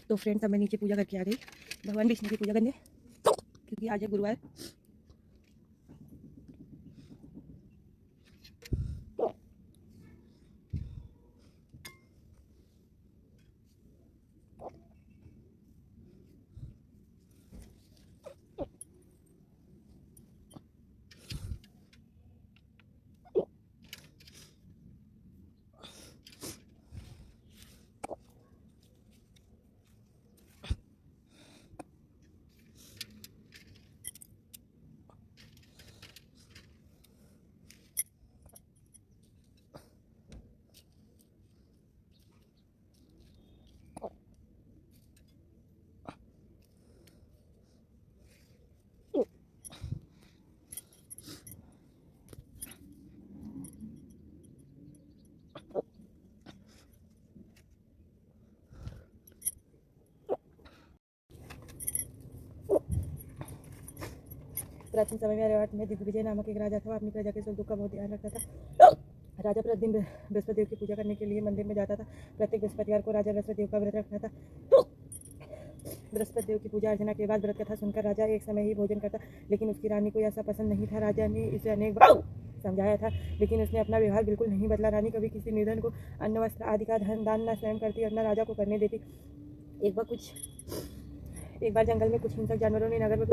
तो फ्रेंड्स अब मैं नीचे पूजा करके आ गई, भगवान विष्णु की पूजा करने, क्योंकि आज है गुरुवार। प्राचीन समय में अरवाट में दिग्विजय नामक एक राजा था। वह अपनी प्रजा के सुख दुख का बहुत ध्यान रखता था। राजा प्रतिदिन बृहस्पति देव की पूजा करने के लिए मंदिर में जाता था। प्रत्येक बृहस्पतिवार को राजा बृहस्पति देव का व्रत रखता था। बृहस्पति देव की पूजा अर्चना के बाद व्रत कथा सुनकर राजा एक समय ही भोजन करता, लेकिन उसकी रानी को ऐसा पसंद नहीं था। राजा ने इसे अनेक बार समझाया था, लेकिन उसने अपना व्यवहार बिल्कुल नहीं बदला। रानी कभी किसी निर्धन को अन्न वस्त्र आदि का धन दान न स्वयं करती और न राजा को करने देती। एक बार जंगल में कुछ हिंसक जानवरों ने नगर में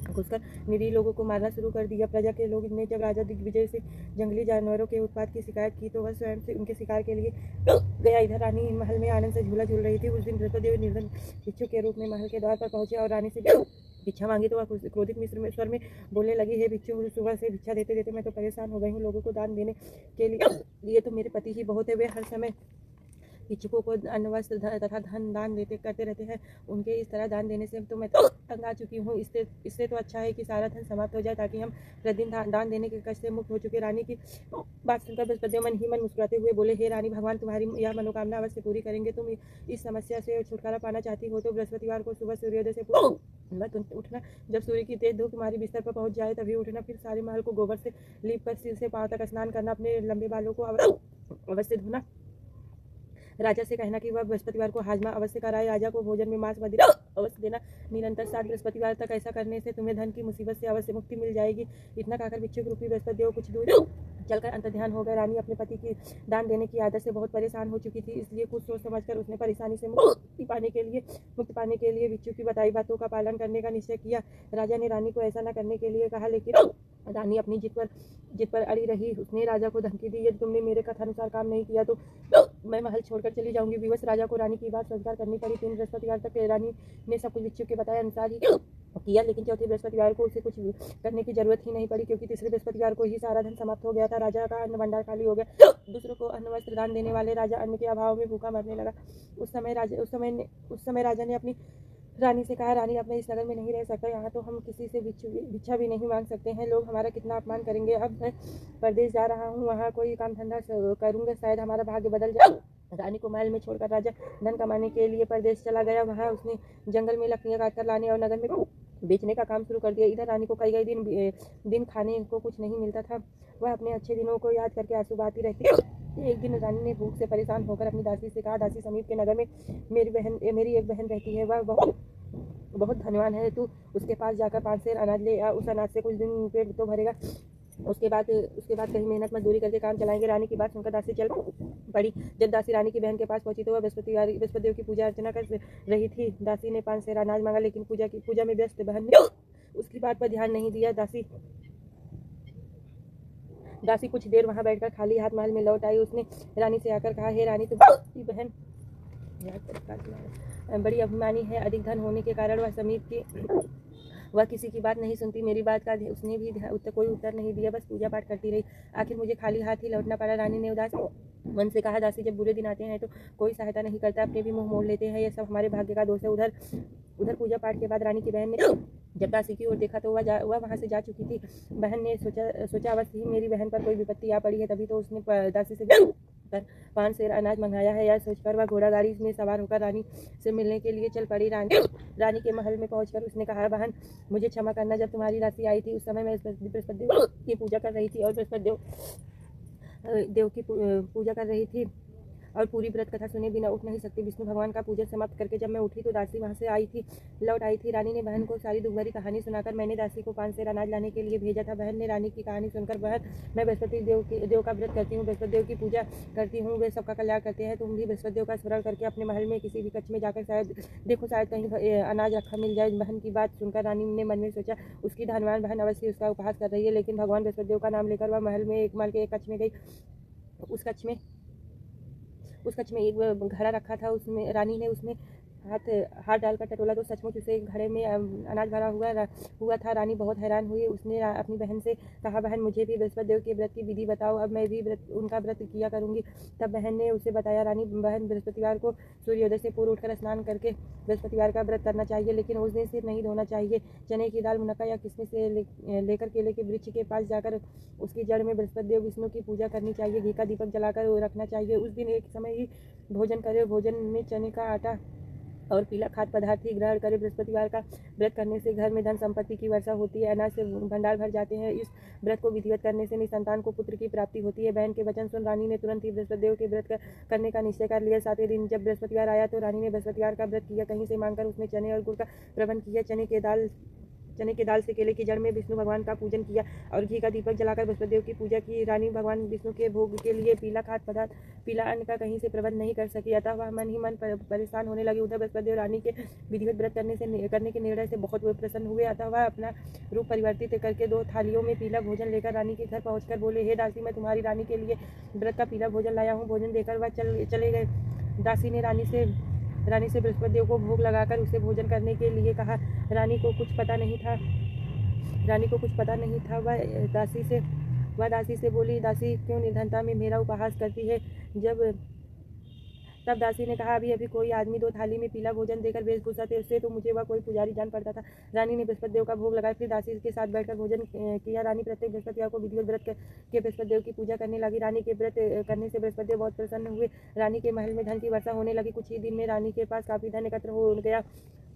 घुसकर निरीह लोगों को मारना शुरू कर दिया। प्रजा के लोग ने जब राजा दिग्विजय से जंगली जानवरों के उत्पात की शिकायत की तो वह स्वयं से उनके शिकार के लिए गया। इधर रानी महल में आनंद से झूला झूल रही थी। उस दिन बृहस्पतिदेव निर्धन भिक्षु के रूप में महल के द्वार पर पहुंचे और रानी से भिक्षा मांगी तो वह क्रोधित मिस्र स्वर में बोलने लगी, हे भिक्षु, सुबह से भिक्षा देते देते मैं तो परेशान हो गई हूँ। लोगों को दान देने के लिए तो मेरे पति ही बहुत है। वे हर समय भिक्षुकों को अन्न वस्त्र तथा धन दान करते रहते हैं। उनके इस तरह दान देने से तो मैं तंग आ चुकी हूँ। इससे तो अच्छा है कि सारा धन समाप्त हो जाए, ताकि हम प्रतिदिन दान देने के कष्ट से मुक्त हो चुके। रानी की बात सुनकर बृहस्पति मन ही मन मुस्कुराते हुए बोले, हे रानी, भगवान तुम्हारी यह मनोकामना अवश्य पूरी करेंगे। तुम इस समस्या से छुटकारा पाना चाहती हो तो बृहस्पतिवार को सुबह सूर्योदय से मत उठना। जब सूर्य की तेज धूप तुम्हारी बिस्तर पर पहुंच जाए तभी उठना। फिर सारे महल को गोबर से लीप कर सिर से पांव तक स्नान करना। अपने लंबे बालों को अवश्य धोना। राजा से कहना कि वह बृहस्पतिवार को हाजमा अवश्य कराए। राजा को भोजन में मांस मदिरा अवश्य देना। निरंतर 7 बृहस्पतिवार तक ऐसा करने से तुम्हें धन की मुसीबत से अवश्य मुक्ति मिल जाएगी। इतना कहकर भिक्षुक रूपी बृहस्पतिदेव कुछ दूर चलकर अंतर्ध्यान हो गए। रानी अपने पति की दान देने की आदत से बहुत परेशान हो चुकी थी, इसलिए कुछ सोच समझकर उसने परेशानी से मुक्ति पाने के लिए भिक्षु की बताई बातों का पालन करने का निश्चय किया। राजा ने रानी को ऐसा न करने के लिए कहा, लेकिन रानी अपनी जिद पर अड़ी रही। उसने राजा को धमकी दी, यदि तुमने मेरे कथानुसार काम नहीं किया तो मैं महल छोड़कर चली जाऊंगी। विवश राजा को रानी की बात स्वीकार करनी पड़ी। 3 बृहस्पतिवार तक रानी ने सब कुछ भिक्षु के बताए अनुसार ही किया, लेकिन चौथे बृहस्पतिवार को उसे कुछ करने की जरूरत ही नहीं पड़ी, क्योंकि तीसरे बृहस्पतिवार को ही सारा धन समाप्त हो गया था। राजा का अन्न भंडार खाली हो गया। दूसरों को अन्न वस्त्र दान देने वाले राजा अन्न के अभाव में भूखा मरने लगा। उस समय राजा ने अपनी रानी से कहा, रानी, अब मैं इस नगर में नहीं रह सकता। यहाँ तो हम किसी से भिक्षा भी नहीं मांग सकते हैं। लोग हमारा कितना अपमान करेंगे। अब मैं परदेश जा रहा हूँ, वहाँ कोई काम धंधा करूँगा, शायद हमारा भाग्य बदल जाए। रानी को महल में छोड़कर राजा धन कमाने के लिए परदेश चला गया। वहाँ उसने जंगल में लकड़ियाँ काटकर लाने और नगर में बेचने का काम शुरू कर दिया। इधर रानी को कई दिन खाने को कुछ नहीं मिलता था। वह अपने अच्छे दिनों को याद करके आंसू बहाती रहती। एक दिन रानी ने भूख से परेशान होकर अपनी दासी से कहा, दासी, समीप के नगर में मेरी एक बहन रहती है। वह बहुत धनवान है। तू उसके पास जाकर 5 सेर अनाज ले आ। उस अनाज से कुछ दिन पेट तो भरेगा। उसके बाद कहीं मेहनत मजदूरी करके काम चलाएंगे। रानी की बात सुनकर दासी चल पड़ी। जब दासी रानी की बहन के पास पहुंची तो वह बृहस्पतिदेव की पूजा अर्चना कर रही थी। दासी ने 5 सेर अनाज मांगा, लेकिन पूजा में व्यस्त बहन ने उसकी बात पर ध्यान नहीं दिया। दासी कुछ देर वहां बैठकर खाली हाथ महल में लौट आई। उसने रानी से आकर कहा, हे रानी, तुम्हारी बहन बड़ी अभिमानी है। अधिक धन होने के कारण वह किसी की बात नहीं सुनती। मेरी बात का उसने भी कोई उत्तर नहीं दिया, बस पूजा पाठ करती रही। आखिर मुझे खाली हाथ ही लौटना पड़ा। रानी ने उदास मन से कहा, दासी, जब बुरे दिन आते हैं तो कोई सहायता नहीं करता, अपने भी मुंह मोड़ लेते हैं। यह सब हमारे भाग्य का दोष है। उधर पूजा पाठ के बाद रानी की बहन ने जब दासी की ओर देखा तो वह वहां से जा चुकी थी। बहन ने सोचा अवश्य ही मेरी बहन पर कोई विपत्ति आ पड़ी है, तभी तो उसने दासी से 5 सेर अनाज मंगाया है। यह सोचकर वह घोड़ा गाड़ी में सवार होकर रानी से मिलने के लिए चल पड़ी। रानी के महल में पहुंचकर उसने कहा, बहन, मुझे क्षमा करना। जब तुम्हारी दासी आई थी उस समय मैं बृहस्पतिदेव की पूजा कर रही थी और बृहस्पतिदेव की पूजा कर रही थी और पूरी व्रत कथा सुने बिना उठ नहीं सकती। विष्णु भगवान का पूजन समाप्त करके जब मैं उठी तो दासी वहाँ से लौट आई थी। रानी ने बहन को सारी दुखभरी कहानी सुनाकर मैंने दासी को 5 सेर अनाज लाने के लिए भेजा था। बहन ने रानी की कहानी सुनकर, बहन मैं बृहस्पति देव का व्रत करती हूँ, बृहस्पति देव की पूजा करती हूँ, वे सबका कल्याण करते हैं। तुम भी बृहस्पति देव का स्मरण करके अपने महल में किसी भी कक्ष में जाकर शायद कहीं अनाज रखा मिल जाए। बहन की बात सुनकर रानी ने मन में सोचा, उसकी धनवान बहन अवश्य उसका उपहास कर रही है। लेकिन भगवान बृहस्पति देव का नाम लेकर वह महल के एक कक्ष में गई। उस कक्ष में एक घड़ा रखा था। उसमें रानी ने उसमें हाथ डालकर टटोला तो सचमुच उसे घड़े में अनाज भरा हुआ था। रानी बहुत हैरान हुई। उसने अपनी बहन से कहा, बहन मुझे भी बृहस्पति देव के व्रत की विधि बताओ, अब मैं भी उनका व्रत किया करूंगी। तब बहन ने उसे बताया, रानी बहन बृहस्पतिवार को सूर्योदय से पूर्व उठकर स्नान करके बृहस्पतिवार का व्रत करना चाहिए, लेकिन उस दिन सिर नहीं धोना चाहिए। चने की दाल, मुनक्का या किशमिश से लेकर केले के वृक्ष के पास जाकर उसकी जड़ में बृहस्पति देव विष्णु की पूजा करनी चाहिए। घी का दीपक जलाकर रखना चाहिए। उस दिन एक समय ही भोजन करे। भोजन में चने का आटा और पीला खाद्य पदार्थ ही ग्रहण करे। बृहस्पतिवार का व्रत करने से घर में धन संपत्ति की वर्षा होती है, अनाज से भंडार भर जाते हैं। इस व्रत को विधिवत करने से निसंतान को पुत्र की प्राप्ति होती है। बहन के वचन सुन रानी ने तुरंत ही बृहस्पति देव के व्रत करने का निश्चय कर लिया। 7वें दिन जब बृहस्पतिवार आया तो रानी ने बृहस्पतिवार का व्रत किया। कहीं से मांगकर उसने चने और गुड़ का प्रबंध किया। चने के दाल से केले की जड़ में विष्णु भगवान का पूजन किया और घी का दीपक जलाकर बृहस्पति देव की पूजा की। रानी भगवान विष्णु के भोग के लिए पीला खाद्य पदार्थ, पीला अन्न का कहीं से प्रबंध नहीं कर सकी, अतः वह मन ही मन परेशान होने लगी। उधर बृहस्पति देव रानी के विधिवत व्रत करने के निर्णय से बहुत प्रसन्न हुए, अतः वह अपना रूप परिवर्तित करके 2 थालियों में पीला भोजन लेकर रानी के घर पहुंचकर बोले, हे दासी, मैं तुम्हारी रानी के लिए व्रत का पीला भोजन लाया हूँ। भोजन देकर वह चले गए। दासी ने रानी से बृहस्पति देव को भोग लगाकर उसे भोजन करने के लिए कहा। रानी को कुछ पता नहीं था। वह दासी से बोली, दासी क्यों निर्धनता में मेरा उपहास करती है। तब दासी ने कहा, अभी कोई आदमी 2 थाली में पीला भोजन देकर वेशभूषा से तो मुझे वह कोई पुजारी जान पड़ता था। रानी ने बृहस्पति देव का भोग लगाया, फिर दासी के साथ बैठकर भोजन किया। रानी प्रत्येक बृहस्पतिवार को विधिवत व्रत के बृहस्पति देव की पूजा करने लगी। रानी के व्रत करने से बृहस्पति देव बहुत प्रसन्न हुए। रानी के महल में धन की वर्षा होने लगी। कुछ ही दिन में रानी के पास काफी धन एकत्र हो गया।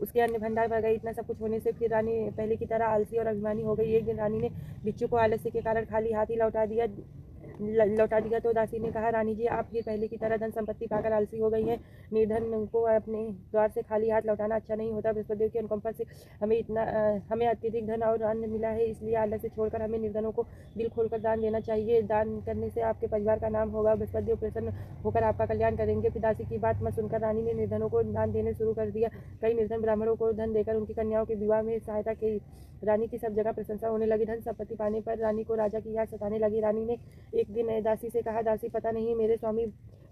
उसके अन्न भंडार भर गए। इतना सब कुछ होने से फिर रानी पहले की तरह आलसी और अभिमानी हो गई। एक दिन रानी ने बिच्छू को आलस्य के कारण खाली हाथ ही लौटा दिया तो दासी ने कहा, रानी जी, आप फिर पहले की तरह धन संपत्ति पाकर आलसी हो गई हैं। निर्धन को अपने द्वार से खाली हाथ लौटाना अच्छा नहीं होता। बृहस्पति देव की अनुकंपा से हमें अत्यधिक धन और अन्न मिला है, इसलिए आलस्य छोड़कर हमें निर्धनों को दिल खोलकर दान देना चाहिए। दान करने से आपके परिवार का नाम होगा, बृहस्पति देव प्रसन्न होकर आपका कल्याण करेंगे। फिर दासी की बात मत सुनकर रानी ने निर्धनों को दान देने शुरू कर दिया। कई निर्धन ब्राह्मणों को धन देकर उनकी कन्याओं के विवाह में सहायता की। रानी की सब जगह प्रशंसा होने लगी। धन संपत्ति पाने पर रानी को राजा की याद सताने लगी। रानी ने एक दिन दासी से कहा, दासी, पता नहीं मेरे स्वामी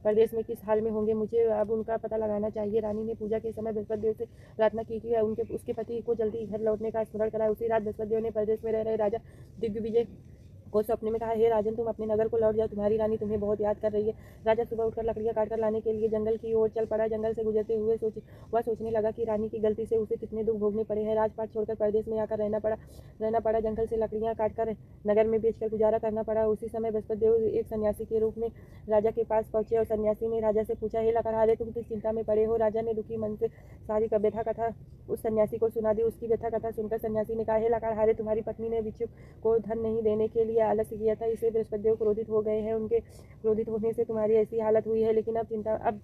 प्रदेश में किस हाल में होंगे, मुझे अब उनका पता लगाना चाहिए। रानी ने पूजा के समय बृहस्पति देव से प्रार्थना की कि उसके पति को जल्दी घर लौटने का स्मरण कराए। उसी रात बृहस्पति देव ने प्रदेश में रह रहे राजा दिग्विजय को स्वप्न में कहा, हे राजन, तुम अपने नगर को लौट जाओ, तुम्हारी रानी तुम्हें बहुत याद कर रही है। राजा सुबह उठकर लकड़ियां काटकर लाने के लिए जंगल की ओर चल पड़ा। जंगल से गुजरते हुए वह सोचने लगा कि रानी की गलती से उसे कितने दुख भोगने पड़े हैं। राजपाट छोड़कर प्रदेश में आकर रहना पड़ा। जंगल से लकड़ियां काटकर नगर में बेचकर गुजारा करना पड़ा। उसी समय बृहस्पति देव एक सन्यासी के रूप में राजा के पास पहुंचे और सन्यासी ने राजा से पूछा, हे लकड़हारे, तुम किस चिंता में पड़े हो। राजा ने दुखी मन से सारी व्यथा कथा उस सन्यासी को सुना दी। उसकी व्यथा कथा सुनकर सन्यासी ने कहा, हे लकड़हारे, तुम्हारी पत्नी ने बिच्छू को धन नहीं देने के लिए आलस्य किया था, इससे बृहस्पति देव क्रोधित हो गए हैं। उनके क्रोधित होने से तुम्हारी ऐसी हालत हुई है। लेकिन अब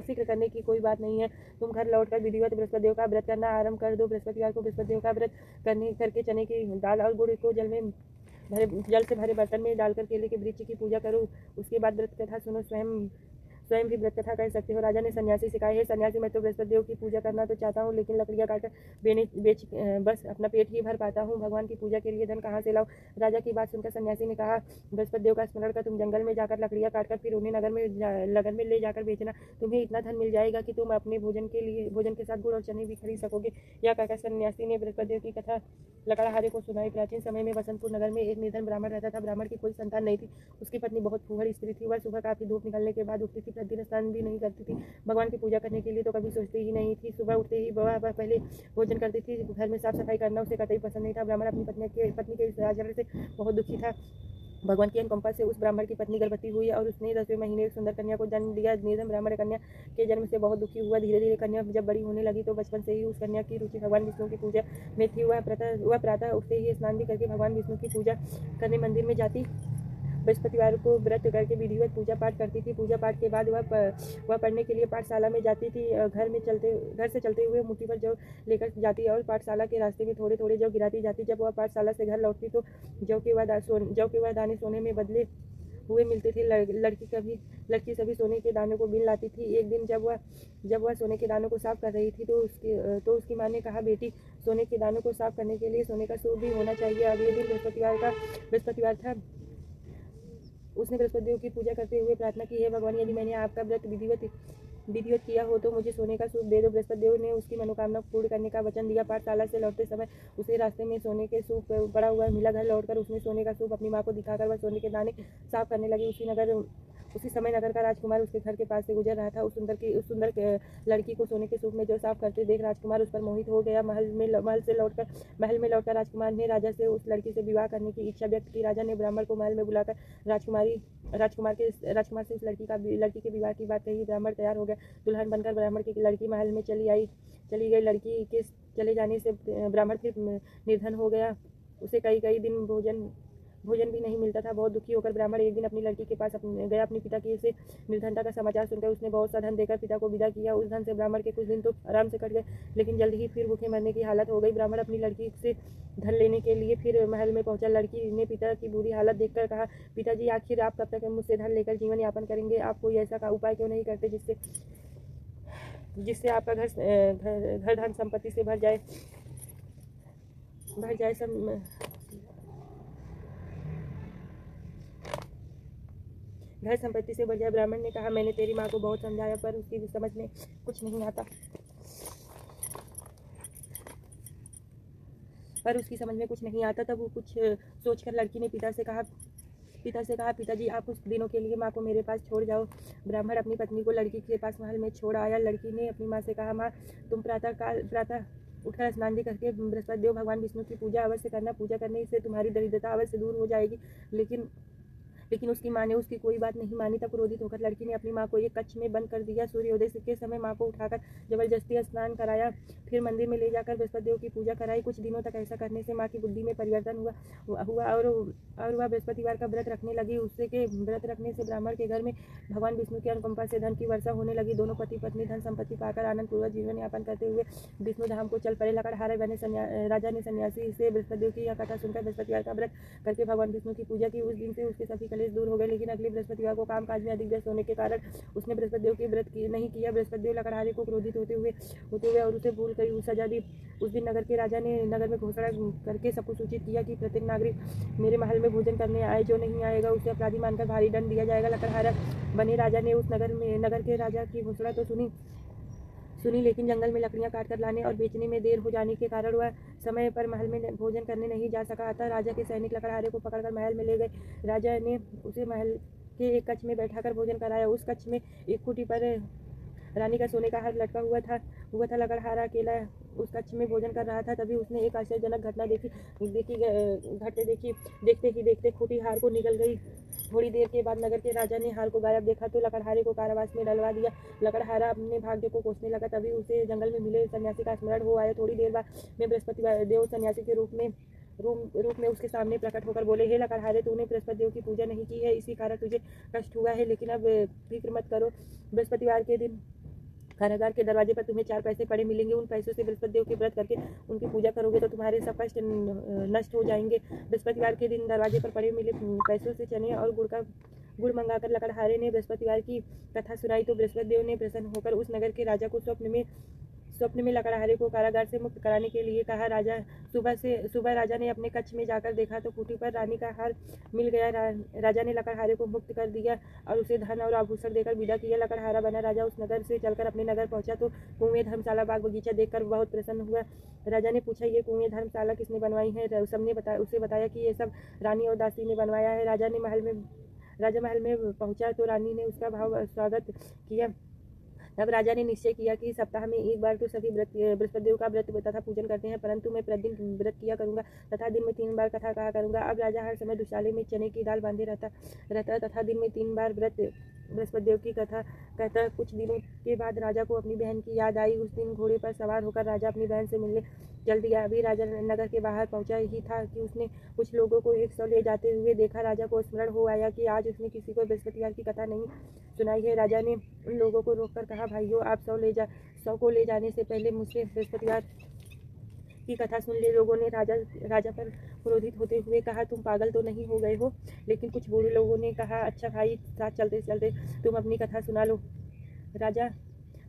फिक्र करने की कोई बात नहीं है। तुम घर लौटकर विधिवत बृहस्पति देव का व्रत करना आरंभ कर दो। बृहस्पतिवार को बृहस्पति देव का व्रत करके चने की दाल और गुड़ को जल से भरे बर्तन में डालकर केले के वृक्ष की पूजा करो। उसके बाद व्रत कथा सुनो। स्वयं भी व्रत कथा कर सकते हो। राजा ने सन्यासी से कहा, हे सन्यासी, मैं तो बृहस्पति देव की पूजा करना तो चाहता हूँ, लेकिन लकड़ियाँ काटकर बेच बस अपना पेट ही भर पाता हूँ। भगवान की पूजा के लिए धन कहाँ से लाऊं। राजा की बात सुनकर सन्यासी ने कहा, बृहस्पति देव का स्मरण कर तुम जंगल में जाकर लकड़ियाँ काटकर फिर उन्हें नगर में ले जाकर बेचना। तुम्हें इतना धन मिल जाएगा कि तुम अपने भोजन के साथ गुड़ और चने भी खरीद सकोगे। यह कहकर सन्यासी ने बृहस्पति देव की कथा लकड़हारे को सुनाई। प्राचीन समय में बसंतपुर नगर में एक निर्धन ब्राह्मण रहता था। ब्राह्मण की कोई संतान नहीं थी। उसकी पत्नी बहुत फूहड़ स्त्री थी। वह सुबह काफी धूप निकलने के बाद उठती थी, प्रतिदिन स्नान भी नहीं करती थी। भगवान की पूजा करने के लिए तो कभी सोचती ही नहीं थी। सुबह उठते ही वह पहले भोजन करती थी। घर में साफ सफाई करना उसे कतई पसंद नहीं था। ब्राह्मण अपनी पत्नी के इस आचरण से बहुत दुखी था। भगवान की अनुकंपा से उस ब्राह्मण की पत्नी गर्भवती हुई और उसने 10वें महीने एक सुंदर कन्या को जन्म दिया। निर्धन ब्राह्मण कन्या के जन्म से बहुत दुखी हुआ। धीरे धीरे कन्या जब बड़ी होने लगी तो बचपन से ही उस कन्या की रुचि भगवान विष्णु की पूजा में थी। वह प्रातः उठते ही स्नान भी करके भगवान विष्णु की पूजा करने मंदिर में जाती बृहस्पतिवार को व्रत करके विधिवत पूजा पाठ करती थी। पूजा पाठ के बाद वह पढ़ने के लिए पाठशाला में जाती थी। घर से चलते हुए मुट्ठी पर जौ लेकर जाती और पाठशाला के रास्ते में थोड़े थोड़े जौ गिराती जाती। जब वह पाठशाला से घर लौटती तो जौ के वह दाने सोने में बदले हुए मिलते थे। लड़की सभी सोने के दानों को गिन लाती थी। एक दिन जब वह सोने के दानों को साफ कर रही थी तो उसकी माँ ने कहा, बेटी, सोने के दानों को साफ करने के लिए सोने का सूप भी होना चाहिए। अगले दिन बृहस्पतिवार था। उसने बृहस्पति देव की पूजा करते हुए प्रार्थना की, हे भगवान, यदि मैंने आपका व्रत विधिवत किया हो तो मुझे सोने का सूप दे दो। बृहस्पति देव ने उसकी मनोकामना पूर्ण करने का वचन दिया। पाठशाला से लौटते समय उसे रास्ते में सोने के सूप पड़ा हुआ मिला। घर लौटकर उसने सोने का सूप अपनी माँ को दिखाकर वह सोने के दाने साफ करने लगी। उसी समय नगर का राजकुमार उसके घर के पास से गुजर रहा था। उस सुंदर लड़की को सोने के सूप में जो साफ करते देख राजकुमार उस पर मोहित हो गया। महल में लौटकर राजकुमार ने राजा से उस लड़की से विवाह करने की इच्छा व्यक्त की। राजा ने ब्राह्मण को महल में बुलाकर राजकुमार से उस लड़की के विवाह की बात कही। ब्राह्मण तैयार हो गया। दुल्हन बनकर ब्राह्मण की लड़की महल में चली गई। लड़की के चले जाने से ब्राह्मण फिर निर्धन हो गया। उसे कई दिन भोजन भी नहीं मिलता था। बहुत दुखी होकर ब्राह्मण एक दिन अपनी लड़की के पास गया। अपने पिता की से निर्धनता का समाचार सुनकर उसने बहुत सा धन देकर पिता को विदा किया। उस धन से ब्राह्मण के कुछ दिन तो आराम से कट गए, लेकिन जल्द ही फिर भूखे मरने की हालत हो गई। ब्राह्मण अपनी लड़की से धन लेने के लिए फिर महल में पहुंचा। लड़की ने पिता की बुरी हालत देखकर कहा, पिताजी, आखिर आप कब तक मुझसे धन लेकर जीवन यापन करेंगे? आप कोई ऐसा उपाय क्यों नहीं करते जिससे आपका घर धन संपत्ति से भर जाए घर संपत्ति से बढ़ जाए। ब्राह्मण ने कहा, मैंने तेरी माँ को बहुत समझाया पर उसकी समझ में कुछ नहीं आता। तब वो कुछ सोचकर लड़की ने पिता से कहा, पिताजी, आप कुछ दिनों के लिए माँ को मेरे पास छोड़ जाओ। ब्राह्मण अपनी पत्नी को लड़की के पास महल में छोड़ आया। लड़की ने अपनी माँ से कहा, माँ, तुम प्रातः उठकर स्नान करके बृहस्पति देव भगवान विष्णु की पूजा अवश्य करना। पूजा करने से तुम्हारी दरिद्रता अवश्य दूर हो जाएगी। लेकिन उसकी माँ ने उसकी कोई बात नहीं मानी। तब क्रोधित होकर लड़की ने अपनी माँ को एक कक्ष में बंद कर दिया। सूर्योदय के समय माँ को उठाकर जबरदस्ती स्नान कराया, फिर मंदिर में ले जाकर बृहस्पति देव की पूजा कराई। कुछ दिनों तक ऐसा करने से माँ की बुद्धि में परिवर्तन हुआ और वह बृहस्पतिवार का व्रत रखने लगी। व्रत रखने से ब्राह्मण के घर में भगवान विष्णु की अनुकंपा से धन की वर्षा होने लगी। दोनों पति पत्नी धन संपत्ति पाकर आनंद पूर्वक जीवन यापन करते हुए विष्णु धाम को चल पड़े। लकड़हारे बने राजा ने सन्यासी से बृहस्पति देव की यह कथा सुनकर बृहस्पतिवार का व्रत करके भगवान विष्णु की पूजा की। उस दिन से उसके सभी कलेश दूर हो गए। लेकिन अगले बृहस्पतिवार को कामकाज में अधिक व्यस्त होने के कारण उसने बृहस्पति देव की व्रत नहीं किया। बृहस्पति देव लकड़हारे को क्रोधित होते हुए और उसे भूल कर सजा दी। उस दिन नगर के राजा ने नगर में घोषणा करके सबको सूचित किया कि प्रत्येक नागरिक मेरे महल में भोजन करने आए, जो नहीं आएगा उसे अपराधी मानकर भारी दंड दिया जाएगा। लकड़हारा बने राजा ने उस नगर के राजा की घोषणा तो सुनी, लेकिन जंगल में लकड़ियां काटकर लाने और बेचने में देर हो जाने के कारण वह समय पर महल में भोजन करने नहीं जा सका। अतः राजा के सैनिक लकड़हारे को पकड़कर महल में ले गए। राजा ने उसे महल के एक कक्ष में बैठाकर भोजन कराया। उस कक्ष में एक खूंटी पर रानी का सोने का हार लटका हुआ था। लकड़हारा अकेला उस कक्ष में भोजन कर रहा था। तभी उसने एक आश्चर्यजनक घटना देखते ही देखते खूंटी हार को निकल गई। थोड़ी देर के बाद नगर के राजा ने हार को गायब देखा तो लकड़हारे को कारावास में डलवा दिया। लकड़हारा अपने भाग्य को कोसने लगा। तभी उसे जंगल में मिले सन्यासी का स्मरण हो आया। थोड़ी देर बाद में बृहस्पति देव सन्यासी के रूप में उसके सामने प्रकट होकर बोले, हे लकड़हारे, तूने बृहस्पति देव की पूजा नहीं की है, इसी कारण तुझे कष्ट हुआ है। लेकिन अब फिक्र मत करो, बृहस्पतिवार के दिन कारागार के दरवाजे पर तुम्हें 4 पैसे पड़े मिलेंगे। उन पैसों से बृहस्पति देव की व्रत करके उनकी पूजा करोगे तो तुम्हारे सब कष्ट नष्ट हो जाएंगे। बृहस्पतिवार के दिन दरवाजे पर पड़े मिले पैसों से चने और गुड़ मंगाकर लकड़हारे ने बृहस्पतिवार की कथा सुनाई तो बृहस्पति देव ने प्रसन्न होकर उस नगर के राजा को स्वप्न में लकड़हारे को कारागार से मुक्त कराने के लिए कहा। सुबह राजा ने अपने कक्ष में जाकर देखा तो खूंटी पर रानी का हार मिल गया। राजा ने लकड़हारे को मुक्त कर दिया और उसे धन और आभूषण देकर विदा किया। लकड़हारा बना राजा उस नगर से चलकर अपने नगर पहुंचा तो कुएं, धर्मशाला, बाग बगीचा देखकर बहुत प्रसन्न हुआ। राजा ने पूछा, ये कुएं, धर्मशाला किसने बनवाई है? सबने उसे बताया कि ये सब रानी और दासी ने बनवाया है। राजा महल में पहुंचा तो रानी ने उसका भाव स्वागत किया। तब राजा ने निश्चय किया कि सप्ताह में एक बार तो सभी बृहस्पति देव का व्रत तथा पूजन करते हैं, परंतु मैं प्रतिदिन व्रत किया करूंगा तथा दिन में 3 बार कथा कहा करूंगा। अब राजा हर समय दुशाले में चने की दाल बांधे रहता तथा दिन में 3 बार व्रत बृहस्पति देव की कथा कहता कुछ दिनों के बाद राजा को अपनी बहन की याद आई। उस दिन घोड़े पर सवार होकर राजा अपनी बहन से मिलने चल दिया। अभी राजा नगर के बाहर पहुंचा ही था कि उसने कुछ लोगों को एक सौ ले जाते हुए देखा। राजा को स्मरण हो आया कि आज उसने किसी को बृहस्पतिवार की कथा नहीं सुनाई है। राजा ने उन लोगों को रोककर कहा, भाइयों, आप 100 को ले जाने से पहले मुझसे बृहस्पतिवार की कथा सुन ले। लोगों ने राजा पर क्रोधित होते हुए कहा, तुम पागल तो नहीं हो गए हो? लेकिन कुछ बूढ़े लोगों ने कहा, अच्छा भाई, साथ चलते चलते तुम अपनी कथा सुना लो।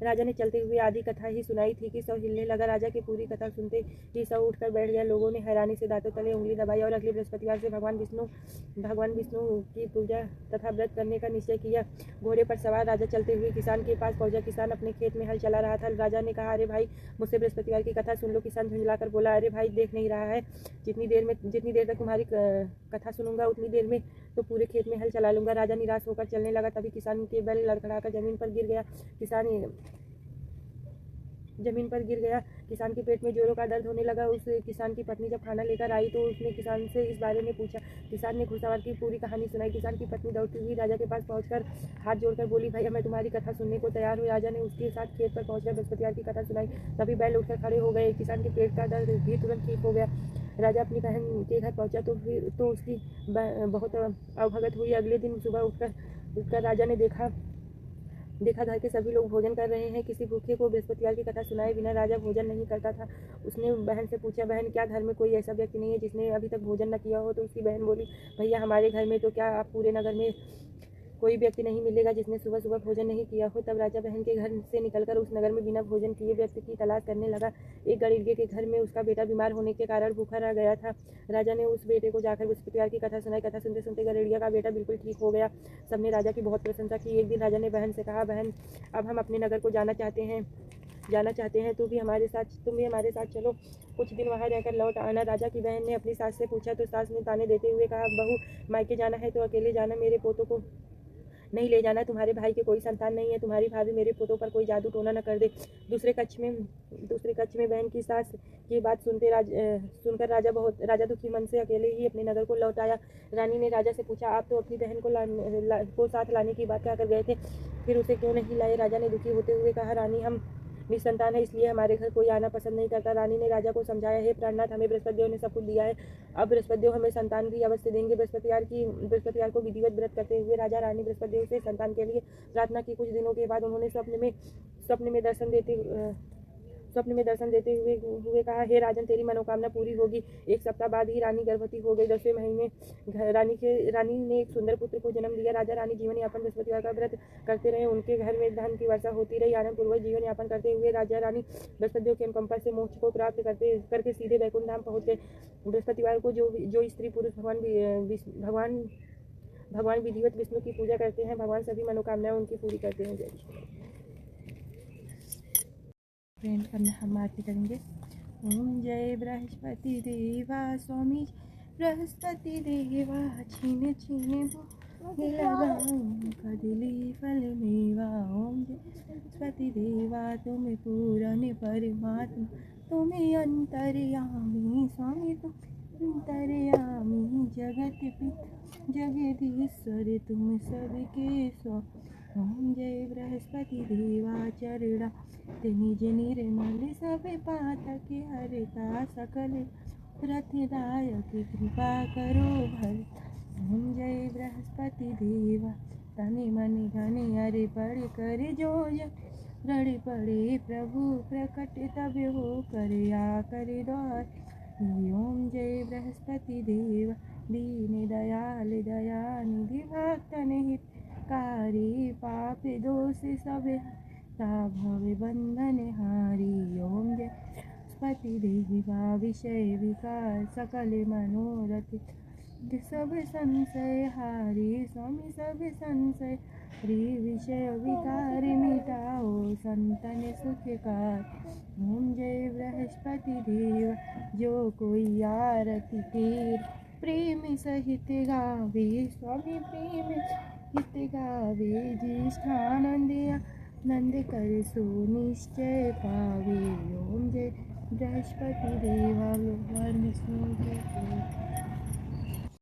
राजा ने चलते हुए आधी कथा ही सुनाई थी कि 100 हिलने लगा। राजा की पूरी कथा सुनते ही 100 उठकर बैठ गया। लोगों ने हैरानी से दांतों तले उंगली दबाई और अगले बृहस्पतिवार से भगवान विष्णु की पूजा तथा व्रत करने का निश्चय किया। घोड़े पर सवार राजा चलते हुए किसान के पास पहुंचा। किसान अपने खेत में हल चला रहा था। राजा ने कहा, अरे भाई, मुझसे बृहस्पतिवार की कथा सुन लो। किसान झुंझलाकर बोला, अरे भाई, देख नहीं रहा है जितनी देर तक तुम्हारी कथा सुनूंगा उतनी देर में तो पूरे खेत में हल चला लूंगा। राजा निराश होकर चलने लगा। तभी किसान के बैल लड़खड़ाकर जमीन पर गिर गया। किसान के पेट में जोरों का दर्द होने लगा। उस किसान की पत्नी जब खाना लेकर आई तो उसने किसान से इस बारे में पूछा। किसान ने घुड़सवार की पूरी कहानी सुनाई। किसान की पत्नी दौड़ती हुई राजा के पास पहुंचकर हाथ जोड़कर बोली, भैया, मैं तुम्हारी कथा सुनने को तैयार हूँ। राजा ने उसके साथ खेत पर पहुंचकर बृहस्पतिवार की कथा सुनाई। तभी बैल उठकर खड़े हो गए। किसान के पेट का दर्द भी तुरंत ठीक हो गया। राजा अपनी बहन के घर पहुंचा तो उसकी बहुत अवभगत हुई। अगले दिन सुबह उठकर राजा ने देखा घर के सभी लोग भोजन कर रहे हैं। किसी भूखे को बृहस्पतिवार की कथा सुनाए बिना राजा भोजन नहीं करता था। उसने बहन से पूछा, बहन, क्या घर में कोई ऐसा व्यक्ति नहीं है जिसने अभी तक भोजन न किया हो? तो उसकी बहन बोली, भैया, हमारे घर में तो क्या, आप पूरे नगर में कोई व्यक्ति नहीं मिलेगा जिसने सुबह सुबह भोजन नहीं किया हो। तब राजा बहन के घर से निकलकर उस नगर में बिना भोजन किए व्यक्ति की तलाश करने लगा। एक गरीब के घर में उसका बेटा बीमार होने के कारण भूखा रह गया था। राजा ने उस बेटे को जाकर बृहस्पतिवार की कथा सुनाई। कथा सुनते सुनते गरेड़िया का बेटा बिल्कुल ठीक हो गया। सबने राजा की बहुत प्रशंसा की। एक दिन राजा ने बहन से कहा, बहन, अब हम अपने नगर को जाना चाहते हैं, तुम भी हमारे साथ चलो, कुछ दिन वहाँ रहकर लौट आना। राजा की बहन ने अपनी सास से पूछा तो सास ने ताने देते हुए कहा, बहू, मायके जाना है तो अकेले जाना, मेरे पोतों को नहीं ले जाना। तुम्हारे भाई के कोई संतान नहीं है। तुम्हारी भाभी मेरे पोतों पर कोई जादू टोना न कर दे। दूसरे कक्ष में बहन की सास की बात सुनकर राजा दुखी मन से अकेले ही अपने नगर को लौट आया। रानी ने राजा से पूछा, आप तो अपनी बहन को साथ लाने की बात क्या कर गए थे, फिर उसे क्यों नहीं लाए? राजा ने दुखी होते हुए कहा, रानी, हम निसंतान है, इसलिए हमारे घर कोई आना पसंद नहीं करता। रानी ने राजा को समझाया, हे प्राणनाथ, हमें बृहस्पति देव ने सब कुछ दिया है, अब बृहस्पति देव हमें संतान भी अवश्य देंगे। बृहस्पतिवार को विधिवत व्रत करते हुए राजा रानी बृहस्पति देव से संतान के लिए प्रार्थना की। कुछ दिनों के बाद उन्होंने स्वप्न में दर्शन देते हुए कहा, हे राजन, तेरी मनोकामना पूरी होगी। एक सप्ताह बाद ही रानी गर्भवती हो गई। 10वें महीने रानी ने एक सुंदर पुत्र को जन्म दिया। राजा रानी जीवन यापन बृहस्पतिवार का व्रत करते रहे। उनके घर में धन की वर्षा होती रही। आनंद पूर्वक जीवन यापन करते हुए राजा रानी बृहस्पति देव के अनुकंपा से मोक्ष को प्राप्त करके सीधे वैकुंठ धाम पहुँच गए। बृहस्पतिवार को जो स्त्री पुरुष भगवान विधिवत विष्णु की पूजा करते हैं, भगवान सभी मनोकामनाएं उनकी पूरी करते हैं। जय प्रेम करना हम आरती करेंगे। ओम जय बृहस्पति देवा स्वामी, बृहस्पति देवा छीने कदली फल मेवा। ओम जय बृहस्पति देवा, तुम्हें पूरन परमात्मा, तुम्हें अंतर्यामी स्वामी, तुम अंतर्यामी जगत पिता जगदीश्वर, तुम सबके स्व। ओम जय बृहस्पति देवा चरणा निज निर्मल सब पातक हरता सकल रथदायक कृपा करो भर। ओम जय बृहस्पति देवा तनि मन धन अरे पढ़ कर जो रण पड़े प्रभु प्रकट तब हो कर आ कर द्वार। ओम जय बृहस्पति देवा दीन दयाल दया निधि भक्तन हितकारी, पाप दोष सब भव बंधन हारी। ओम जय बृहस्पति देवा विषय विकार सकल मनोरथ, सब संशय हारी स्वामी, सब संशय विषय विकार मिटाओ संतन सुखकार। ओम जय बृहस्पति देवा जो कोई आरती तेर प्रेम सहित गावे स्वामी, प्रेम सहित गावे ज्येष्ठानंद नंद कर सो निश्चय पावे। ओम जय बृहस्पति देवा भगवान विष्णु के